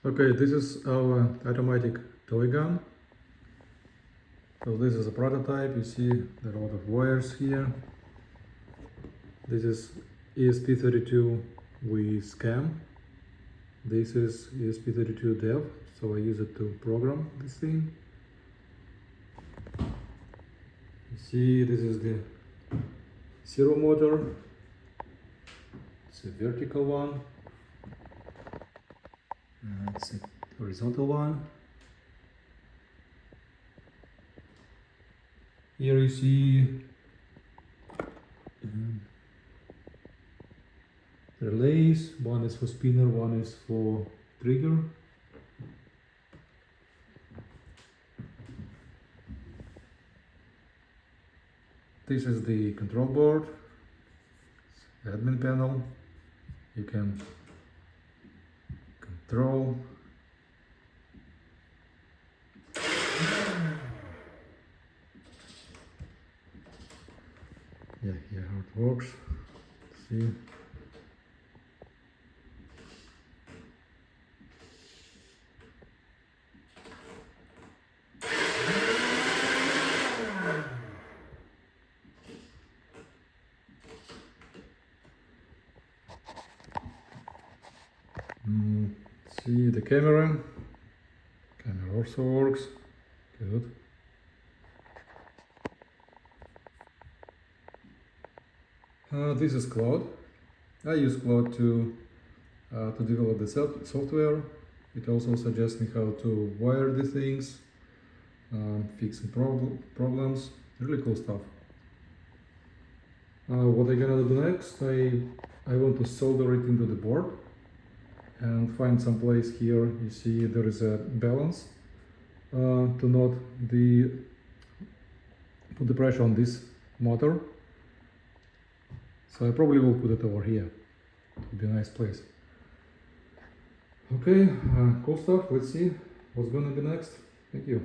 Okay, this is our automatic toy gun. So this is a prototype. You see there are a lot of wires here. This is ESP32 with CAM. This is ESP32 dev, so I use it to program this thing. You see, this is the servo motor. It's a vertical one. It's a horizontal one. Here you see relays. One is for spinner, one is for trigger. This is the control board, admin panel. You can control. Yeah, here how it works. See. See the camera. Camera also works. Good. This is Claude. I use Claude to develop the software. It also suggests me how to wire the things, fixing problems. Really cool stuff. What I'm gonna do next, I want to solder it into the board and find some place here. You see there is a balance to not put the pressure on this motor. So I probably will put it over here. It would be a nice place. Okay, cool stuff. Let's see what's gonna be next. Thank you.